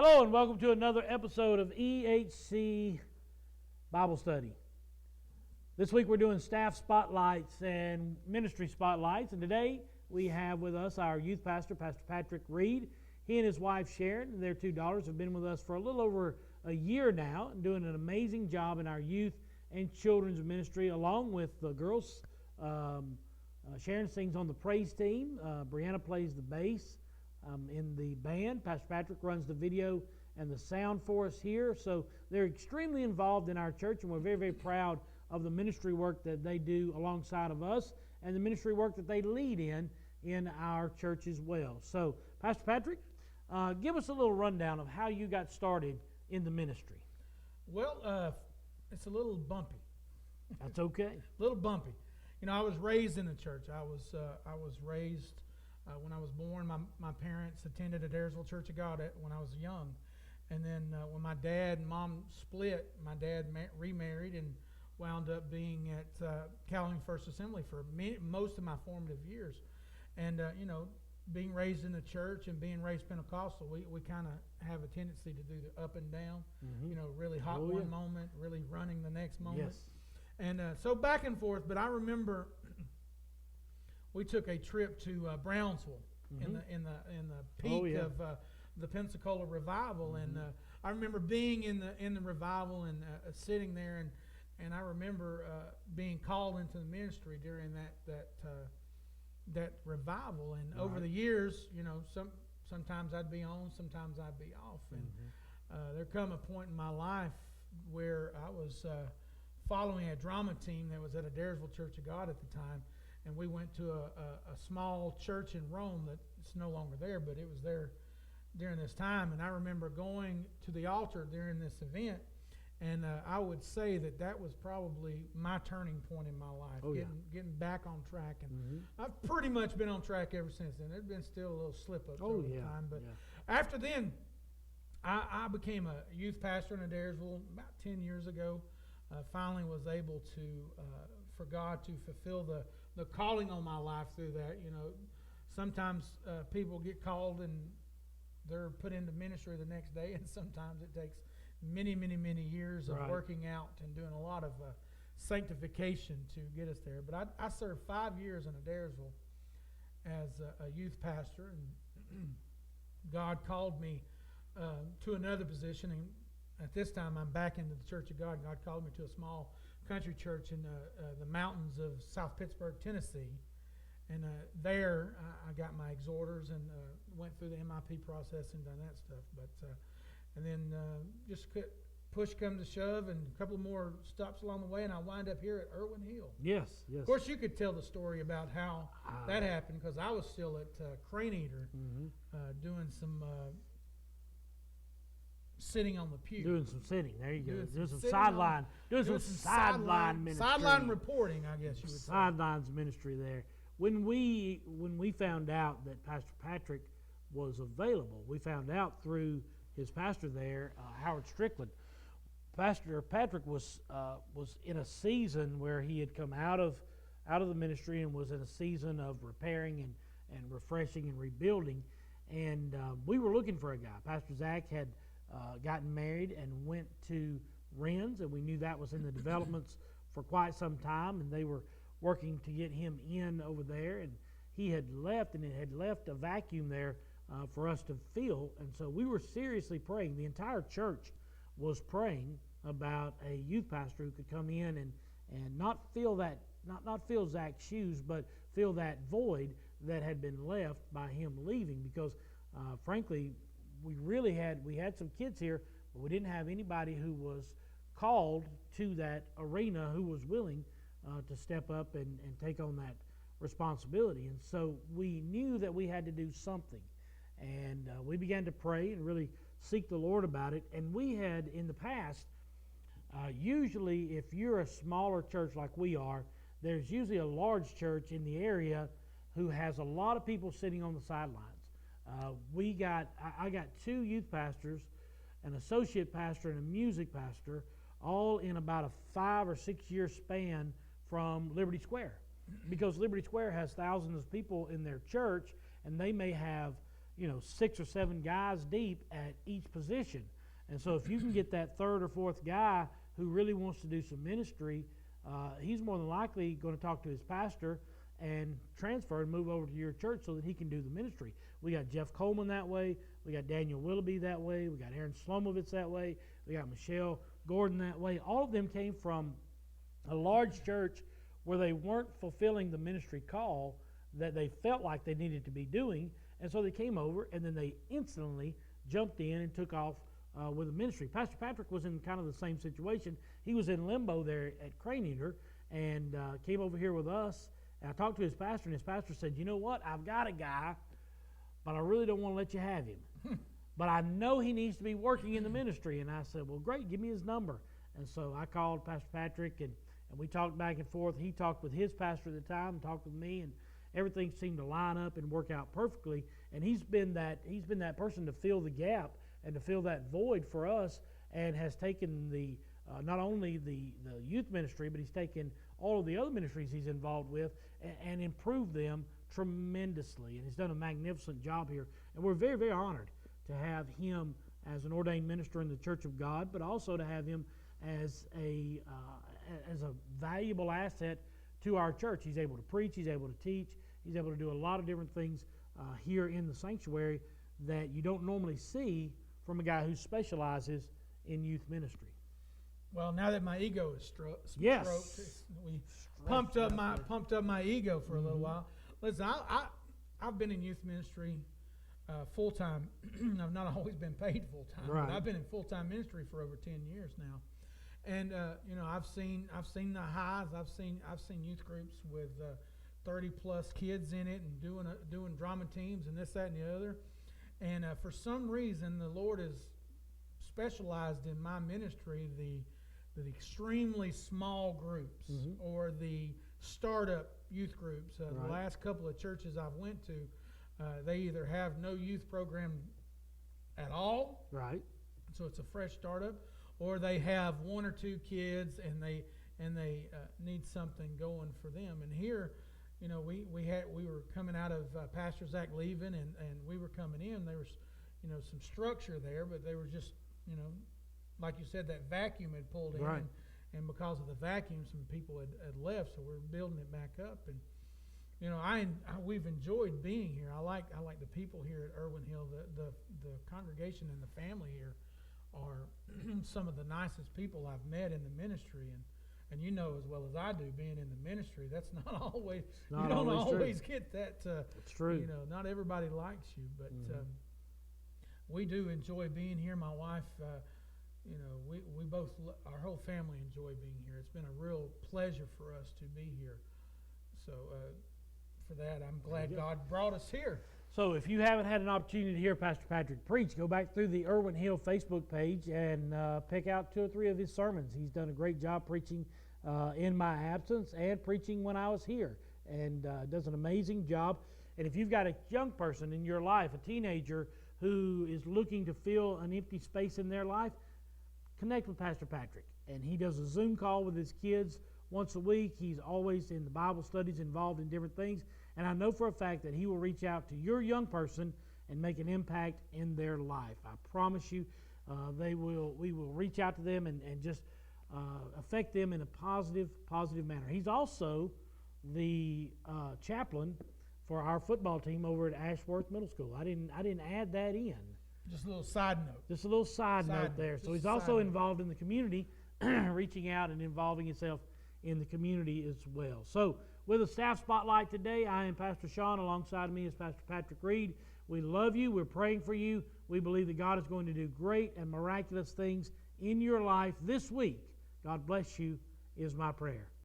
Hello and welcome to another episode of EHC Bible Study. This week we're doing staff spotlights and ministry spotlights, and today we have with us our youth pastor, Pastor Patrick Reed. He and his wife Sharon and their two daughters have been with us for a little over a year now and doing an amazing job in our youth and children's ministry along with the girls. Sharon sings on the praise team. Brianna plays the bass. In the band. Pastor Patrick runs the video and the sound for us here. So they're extremely involved in our church, and we're very, very proud of the ministry work that they do alongside of us and the ministry work that they lead in our church as well. So, Pastor Patrick, give us a little rundown of how you got started in the ministry. Well, it's a little bumpy. That's okay. A little bumpy. You know, I was raised in the church. I was raised. When I was born, my parents attended Adairsville Church of God when I was young. And then when my dad and mom split, my dad remarried and wound up being at Calhoun First Assembly for most of my formative years. And, being raised in the church and being raised Pentecostal, we kind of have a tendency to do the up and down, really hot one moment, really running the next moment. Yes. And so back and forth. But I remember we took a trip to Brownsville in the peak of the Pensacola revival, and I remember being in the revival and sitting there, and I remember being called into the ministry during that revival. And over the years, sometimes I'd be on, sometimes I'd be off, and there come a point in my life where I was following a drama team that was at Adairsville Church of God at the time. And we went to a small church in Rome that's no longer there, but it was there during this time. And I remember going to the altar during this event, and I would say that was probably my turning point in my life, getting back on track. And I've pretty much been on track ever since then. There's been still a little slip-ups over time. But after then, I became a youth pastor in Adairsville about 10 years ago. Finally was able to, for God to fulfill the calling on my life through that. Sometimes people get called and they're put into ministry the next day, and sometimes it takes many, many, many years of working out and doing a lot of sanctification to get us there. But I served 5 years in Adairsville as a youth pastor, and God called me to another position, and at this time I'm back into the Church of God. God called me to a small country church in the mountains of South Pittsburgh, Tennessee. And there I got my exhorters and went through the MIP process and done that stuff. But and then just push come to shove, and a couple more stops along the way, and I wind up here at Irwin Hill. Yes. Of course, you could tell the story about how that happened, because I was still at Crane Eater doing some sitting on the pew. Doing some sitting. There you go. Doing some sideline. Doing some sideline ministry. Sideline reporting, I guess you would say. Sidelines ministry there. When we found out that Pastor Patrick was available, we found out through his pastor there, Howard Strickland. Pastor Patrick was in a season where he had come out of the ministry and was in a season of repairing and refreshing and rebuilding. And we were looking for a guy. Pastor Zach had gotten married and went to Renz, and we knew that was in the developments for quite some time, and they were working to get him in over there, and he had left, and it had left a vacuum there for us to fill. And so we were seriously praying. The entire church was praying about a youth pastor who could come in and not fill that, not fill Zach's shoes, but fill that void that had been left by him leaving, because frankly, we had some kids here, but we didn't have anybody who was called to that arena who was willing to step up and take on that responsibility. And so we knew that we had to do something. And we began to pray and really seek the Lord about it. And we had in the past, usually if you're a smaller church like we are, there's usually a large church in the area who has a lot of people sitting on the sidelines. I got 2 youth pastors, an associate pastor, and a music pastor, all in about a 5 or 6 year span from Liberty Square, because Liberty Square has thousands of people in their church, and they may have 6 or 7 guys deep at each position. And so if you can get that third or fourth guy who really wants to do some ministry, he's more than likely going to talk to his pastor and transfer and move over to your church so that he can do the ministry. We got Jeff Coleman that way. We got Daniel Willoughby that way. We got Aaron Slomovitz that way. We got Michelle Gordon that way. All of them came from a large church where they weren't fulfilling the ministry call that they felt like they needed to be doing, and so they came over, and then they instantly jumped in and took off with the ministry. Pastor Patrick was in kind of the same situation. He was in limbo there at Crane Eater and came over here with us. And I talked to his pastor, and his pastor said, "You know what? I've got a guy, but I really don't want to let you have him. But I know he needs to be working in the ministry." And I said, "Well, great, give me his number." And so I called Pastor Patrick, and we talked back and forth. He talked with his pastor at the time, and talked with me, and everything seemed to line up and work out perfectly. And he's been that person to fill the gap and to fill that void for us, and has taken the not only the youth ministry, but he's taken all of the other ministries he's involved with and improved them tremendously. And he's done a magnificent job here. And we're very, very honored to have him as an ordained minister in the Church of God, but also to have him as a valuable asset to our church. He's able to preach, he's able to teach, he's able to do a lot of different things here in the sanctuary that you don't normally see from a guy who specializes in youth ministry. Well, now that my ego is stroked, Yes. we pumped up my ego for a little while. Listen, I've been in youth ministry full time. I've not always been paid full time, Right. but I've been in full time ministry for over 10 years now. And I've seen the highs. I've seen youth groups with 30 plus kids in it and doing drama teams and this, that, and the other. And for some reason, the Lord has specialized in my ministry the extremely small groups, or the startup youth groups. The Right. last couple of churches I've went to, they either have no youth program at all, Right. so it's a fresh startup, or they have 1 or 2 kids and they need something going for them. And here, we were coming out of Pastor Zach leaving, and we were coming in. There was some structure there, but they were just like you said, that vacuum had pulled in, Right. and because of the vacuum, some people had left, so we're building it back up. And we've enjoyed being here. I like the people here at Irwin Hill. The congregation and the family here are some of the nicest people I've met in the ministry, and you know as well as I do, being in the ministry, that's not always Not you don't always always get that. It's true. Not everybody likes you, but we do enjoy being here. My wife, we both, our whole family enjoy being here. It's been a real pleasure for us to be here. So for that, I'm glad God brought us here. So if you haven't had an opportunity to hear Pastor Patrick preach, go back through the Irwin Hill Facebook page and pick out 2 or 3 of his sermons. He's done a great job preaching in my absence and preaching when I was here, and does an amazing job. And if you've got a young person in your life, a teenager who is looking to fill an empty space in their life, connect with Pastor Patrick. And he does a Zoom call with his kids once a week. He's always in the Bible studies, involved in different things. And I know for a fact that he will reach out to your young person and make an impact in their life. I promise you, we will reach out to them and just affect them in a positive manner. He's also the chaplain for our football team over at Ashworth Middle School. I didn't add that in. Just a little side note. Just a little side note there. Just So he's a also side note. involved in the community, reaching out and involving himself in the community as well. So with a staff spotlight today, I am Pastor Sean. Alongside me is Pastor Patrick Reed. We love you. We're praying for you. We believe that God is going to do great and miraculous things in your life this week. God bless you is my prayer.